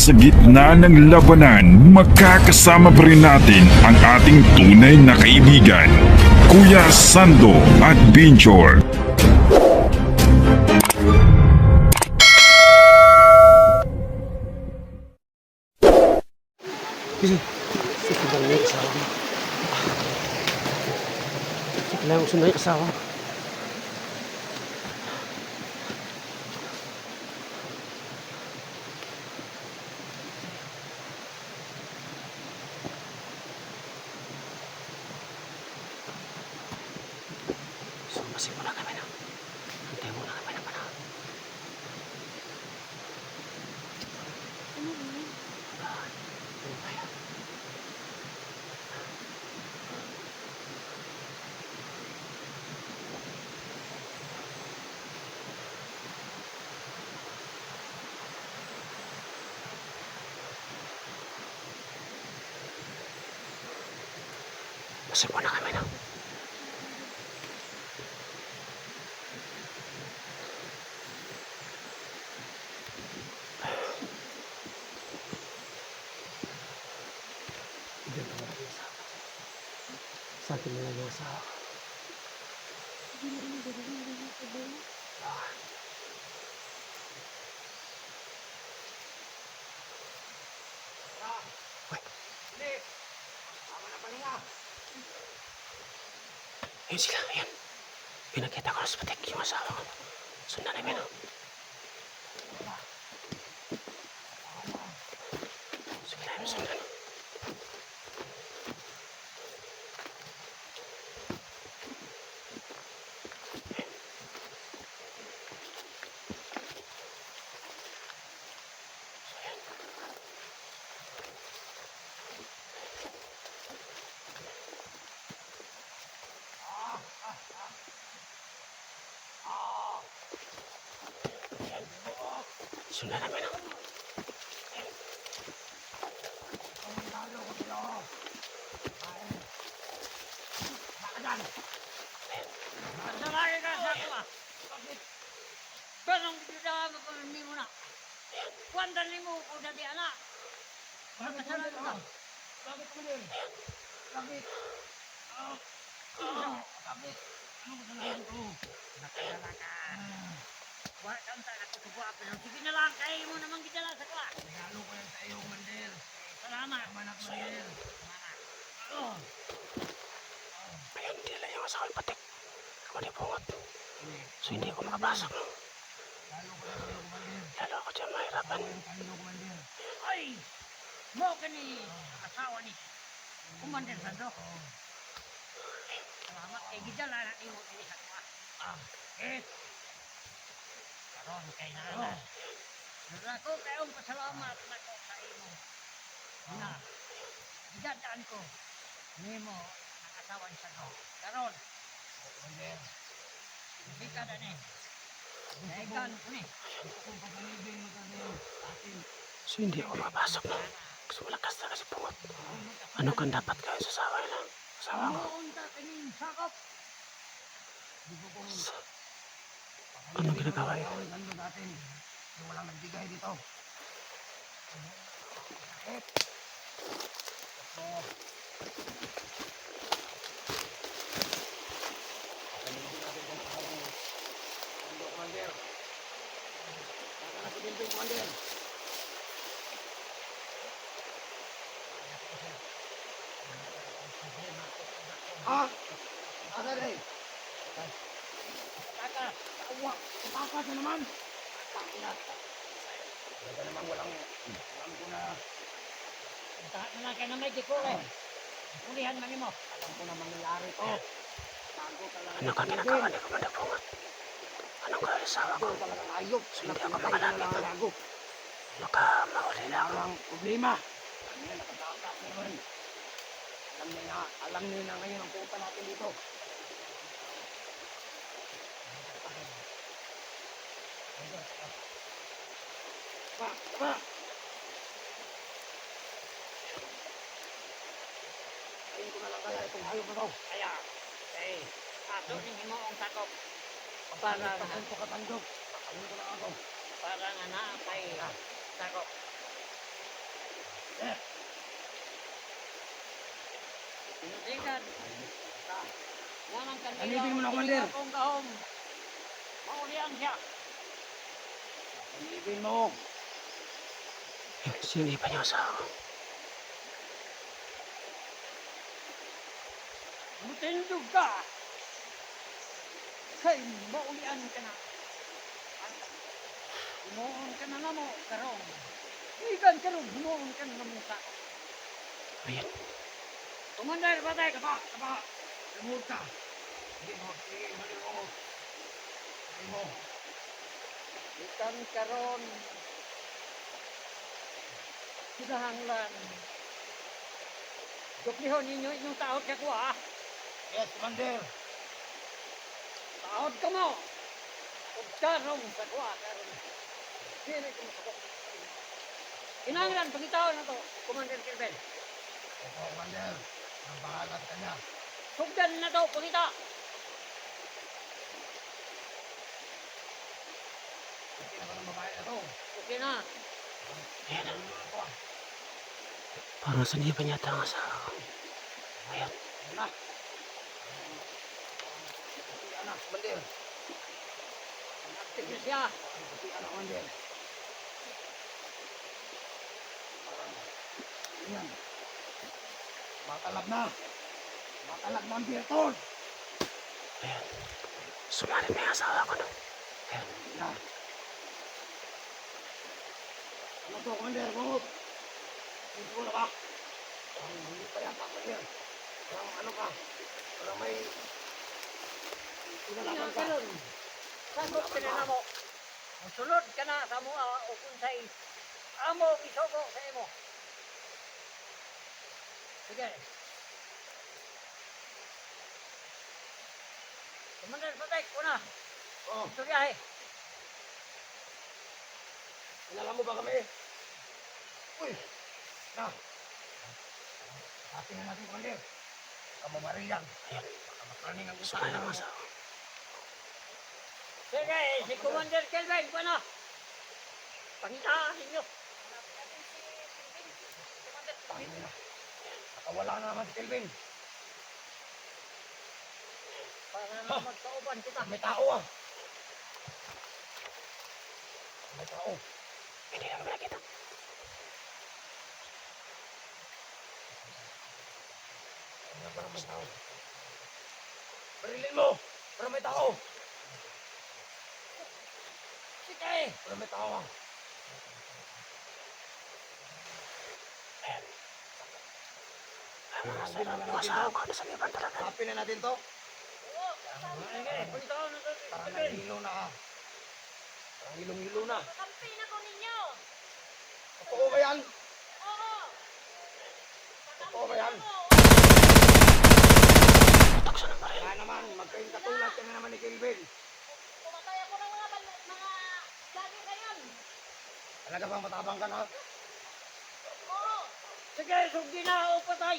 sa gitna ng labanan, magkakasama pa rin natin ang ating tunay na kaibigan, Kuya Sando at Binchor. Sakit lang yung asawa mo. Sakit lang yung sunday asawa mo. Sumasin mo na kami na. Hantay mo na kami na panahon. Sumasin mo na kami na. Sakit na lang yung asawa ko. Ayun sila, ayun. Pinakita ko na sa patik yung asawa ko. Sundan namin, no? Sige namin, sundan. Sundan namin, no? Samahin ka sa akin, bakit? Ganong kita mapamimi mo na. Kuwandan mo ko dati, anak. Bakit kasalanan ka? Bakit mo din? Bakit? Bakit? Anong kasalanan ko? Nakadala ka. Wala kang tanak ko sa buwapin. Sige na lang, kaya mo naman gitala sa kwa. Regalo ko yan sa iyong mandir. Salamat. Manak mandir. Ayun, dinala yung asawa yung patik. Malibungot. So hindi ko makapasok. Lalo ako dyan mahirapan. Ay! Mo ka ni asawa ni Kumandir Sando. Salamat kay gidala na imo ini sa kwa. Karon kay na. Nako kayong pasalamat nako sa imo. Na. Gidadaan ko nimo ang asawa ni Sando. Karon. Kumandir. Ika na ni. Naikan ko ni. Kung pagkalibing mo kami atin. So hindi ako makapasok, no? Kasi malakas na kasi pungot. Ano kang dapat gawin sa asawa nila? Asawa ko. Unta kaning sakop. Anong ginagawa niyo? Gando natin. Walang nagbigay dito. Ada deh. Kaka, uwak, apa na naman? Tanginat. Wala naman walang alam ko na. Tahat na lang kayo na may diko eh. Pulihan man mo. Alam ko na mangyayari to. Bago talaga. Ano kang ginagawa ni Commander Pungot? Anong gawin sa asawa ko? Talagang ayok. So hindi ako makalapit, no? Baka mahuli na ako. Walang problema. Ano yan, nakatakas naman. Alam niya na ngayon ang punta natin dito. Pa! Ayun ko na lang kaya itong hayop na to. Kaya, ato hindi mo ang sakop. Para nga ito katandog. Ayun ko na ako. Para nga na kay sakop. Tinutikan. Yan ang kandila. Alipin mo na, Commander. Akong kahom. Maulian siya. Alipin mo. Sinipan niya ang asawa ko. Matindog ka. Kay maulian ka na. Humuon ka na mo, karong. Ikan karong, humuon ka na mo sa. Ayan. Commander, patay ka pa. Lumot ka. Hindi mo. Sige, malimot. Hindi mo. Ikan karon. Sidahanglan. Duplihon ninyo inyong taot ka ko ha. Yes, Commander. Taot ka mo. Huwag karong sa kuha karon. Dili ko masabok. Kinanglan, pagkitaon na to, Commander Kirben. Opo, Commander. Ang bahagat ka niya. Sugdan na to, pagkita. Hindi na ba ng babae na to? Okay na. Ayan. Ano ako ah? Parang sinipan yata ang asawa ko. Ayan. Ano na? Hindi anak, Commander. Active na siya. Hindi anak, Commander. Ayan. Matalab na. Matalab na ang Bertol. Ayan. Sumalit na yung asawa ko na. Ayan. Na. Ano to, Commander? Bukot. Hindi mo na ba? Hindi pa yata, Commander. Parang ano ka? Parang may... Pinalaman ka. Karon. Sagot ka na mo. Musulod ka na sa mga o kung sa'y amo isugo sa imo. Sige. Commander, patay ko na. Oh, Istoryahe. kilala mo ba kami? Uy! Na! Atin na natin, Commander. Kamamariyan. Ayan. Makamatraning ang Sumalit ang asawa ko. Sige, si Commander Kelvin, ko na. Pangitaan ninyo. Nakawala na naman si Kelvin. Para na magkauban kita. May tao ah. May tao. Hindi namin nakita. Ano ba may tao? Barilin mo! Pero may tao! Sige. Pero may tao ah. Ayan. Ang mga asawa ko nasa liban talaga. Hanapin na natin to. Sige, pangitaan na to. Parang Kelvin. nahihilo na ah. Parang hilong-hilo na. Kampi na ko ninyo. Totoo ba yan? Oo. Totoo ba yan? Tutok siya ng baril. Kaya naman, magkain katulad ka na naman ni Kelvin. Pumatay ako ng mga lagi ngayon. Talaga bang matabang ka na? Oo. Sige, sugdi na o patay.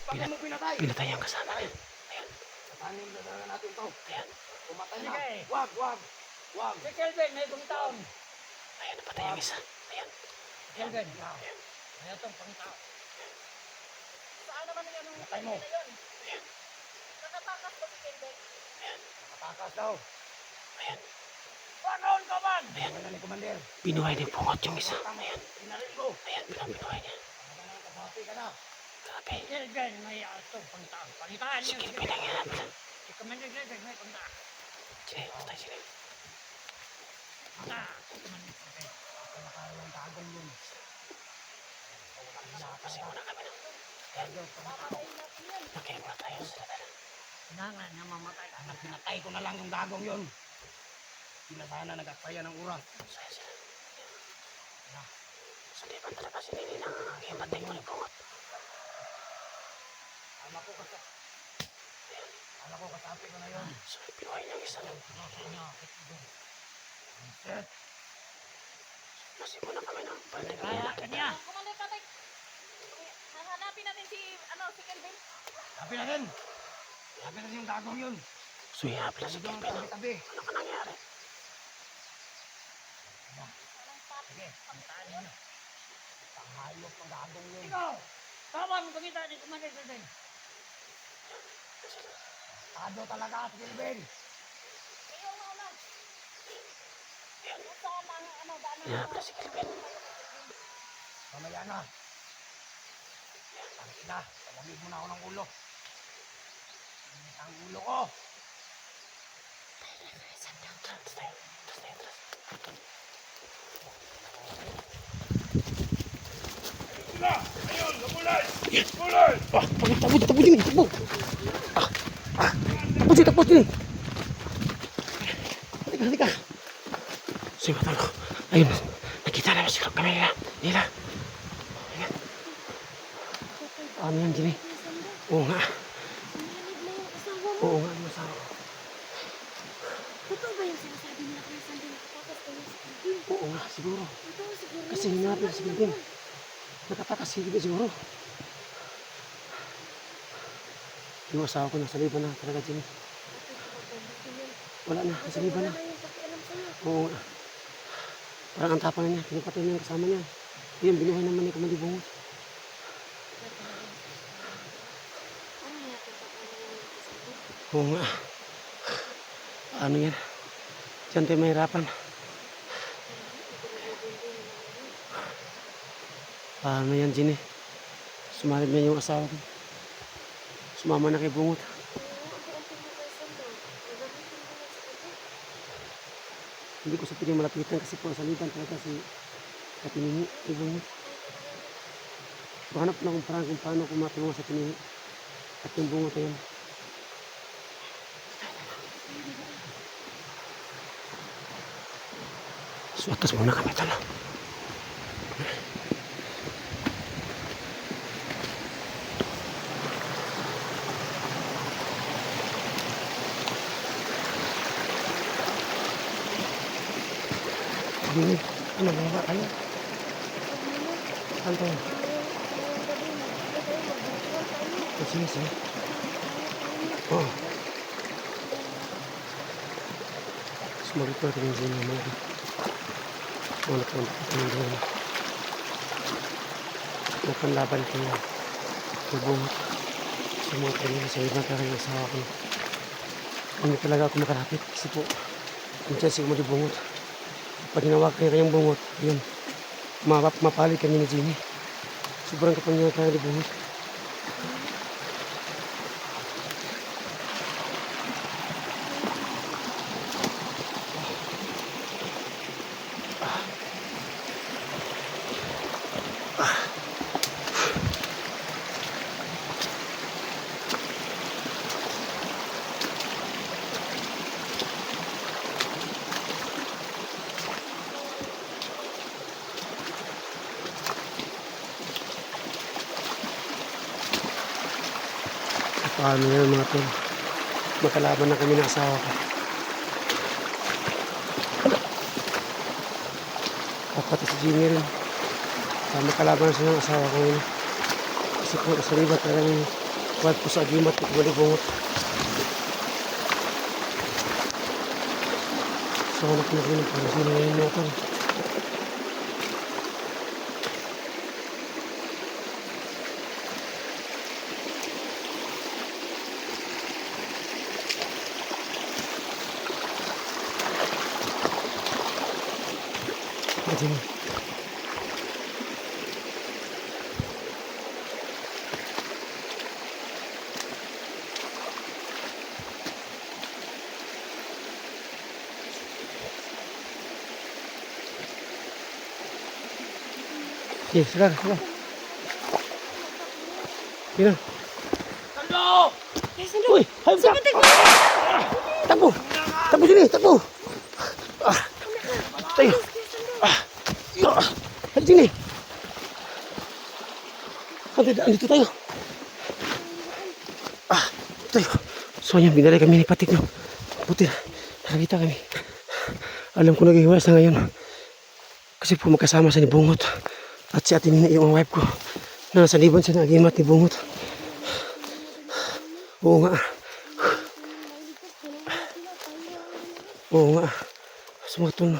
Bakit mo pinatay? Pinatay ang kasama niya. Ayan. Katanin na talaga natin to. Ayan. Pumatay na. Sige. Wag, wag. Wag. Si Kelvin, may pangitaan. Ayan. Napatay ang isa. Ayan. Kelvin. May itong pangitaan. Saan naman yan ang Patay mo. na yun? Nakatakas ba si Kelvin? Matakas daw. Ayan. Panoon ka man. Ayan. Wala ni Commander. Binuhay ni Pungot yung isa. Tama. Ayan. Pinaril ko. Ayan. Binuhay niya. Ano na, kasapi ka na. Grabe. Kelvin, may itong pangitaan. Pangitaan niyo. Sige, pinangyahan mo lang. Si Commander Kelvin, may pangitaan. Sige, patay sila. Ah, si Commander Kelvin. Nakakaroon tagong yun. Kasi muna kami na. Papatayin natin yan. Okay, muna tayo sa dala. Kailangan na mamatay. Anak, pinatay ko na lang yung dagong yun. Hindi na sana nag-aksaya ng oras. Saya sila. Sa liban talaga si Nini nang hipatay mo ni Pungot. Anak ko kasi. Anak ko kasapi ko na yun. So, binuhay niya ang isa. Shit. Kasi muna kami na. Pwede kami Kaya nakita. kanya. Kumalit patay. Hahanapin natin si Kelvin. Sabi na rin. Sabi na rin yung dagong yun. So, ihapla si Sabi doon Kelvin. tabi-tabi. Ano ka nangyari? Sige. Pangitaan ninyo. Ang hayop ng gagong yun. Ikaw! Tama mo kumita ni Commander Gordon. Tado talaga at Gilbin. Ayaw mo na. Saan ang ano, daan Yan na si Kelvin. Mamaya na. Tangin na. Palamig mo na ako ng ulo. Init ang ulo ko. Takbo din. Takbo. Takbo din. Halika. Sige, talo. Ayun. Nakita namin si Camila. Nila. Ayan. Ano yan, Jimmy? Oo nga. Oo nga, yung asawa ko. Totoo ba yung sinasabi nila kay Sandy nakatakas kayo sa Philippine? Oo nga, siguro. Totoo siguro. Kasi hinapin na si Gilbin. Nakatakas si Gilbin siguro. Yung asawa ko nasa liban na talaga, Jimmy. Wala na, nasa liban na. Wala na yung pakialam sa'yo. Oo nga. Parang ang tapang na niya, pinapatay niya yung kasama niya. Yun, binuhay naman ni Kamandi Bungot. Ano natin pakialam yung Sandy? Oo nga. Ano yan? Diyan tayo mahirapan. Paano yan, Ginny? Sumalib na yung asawa ko. Sumama na kay Bungot. Hindi ko sa piling malapitan kasi po sa liban talaga si Katinini kay Bungot. Hanap na kung parang kung paano ko matulungan sa Katinini at yung Bungot na yun. Suatas muna kami tala. Ini, ano ba kayo? Ano tayo? Sige. Oh. Sumagot na rin yung mga mga. Wala pa ang doon. Napanlaban ko yung Bungot. Sa mga kanina sa ibang kanyang asawa ko. Hindi talaga ako makarapit kasi po minsan si Kamandi Bungot. Pag hinawak kaya kayang Bungot, yun, mapalit kami ni Ginny. Sobrang kapangyarihan kaya ni Bungot. Paano yan mga tol? Magkalaban na kami ng asawa ko. Kapatid si Jimmy rin. Magkalaban na siya ng asawa ko ngayon. Kasi po sa libat talagang wad po sa agimat at Kamandi Bungot. So hanap na kami ng pansin ngayon mga tol. Jimmy. Sige, sigar. Sige. Sando! Uy, hayop ka! Takbo! Takbo sini, takbo! Tayo! Halika sini! Andito tayo! Tayo! So yan, binalay kami ni Patik, no? Buti, nakakita kami. Alam ko naghihiwas na ngayon. Kasi po magkasama sa ni Bungot. At si Ate Nina, yung wife ko. Na nasa liban siya ng agimat ni Bungot. Oo nga. Oo nga. Sumatol.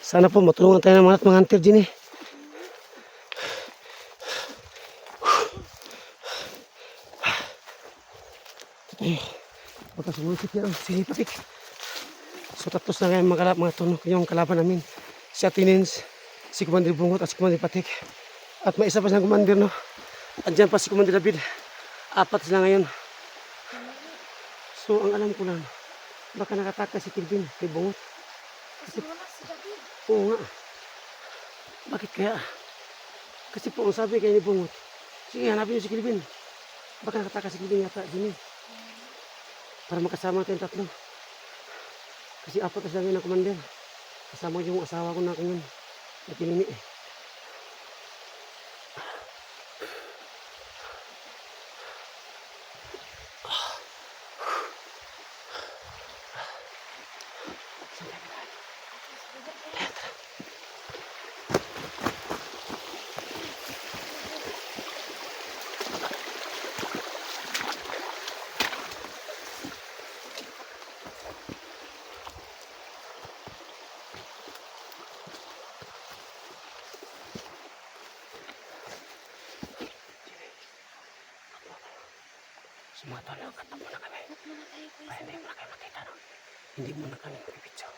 Sana po matulungan tayo ng mga hunter din eh. Baka sumulit yan si Patik. So tapos na ngayon mga tunok yung kalaban namin. Si Atinins, si Commander Bungot at si Commander Patik. At may isa pa siyang commander no. Andyan pa si Commander David. 4 sila ngayon. So ang alam ko lang, baka nakataka si Kilvin kay Bungot. Kasi wala si David. Oo nga. Bakit kaya? Kasi po ang sabi kay ni Bungot, sige hanapin niyo si Kilvin. Baka nakataka si Kilvin yata din eh. Para makasama tayong tatlo. Kasi 4 na sila ng commander. Kasama yung asawa ko na kanyan. Na pinini eh. Sumatol lang, kanta muna kami. Ba't muna tayo kayo Ay, sa hindi mo na kayo makita no? Hindi mo na kami pipicture.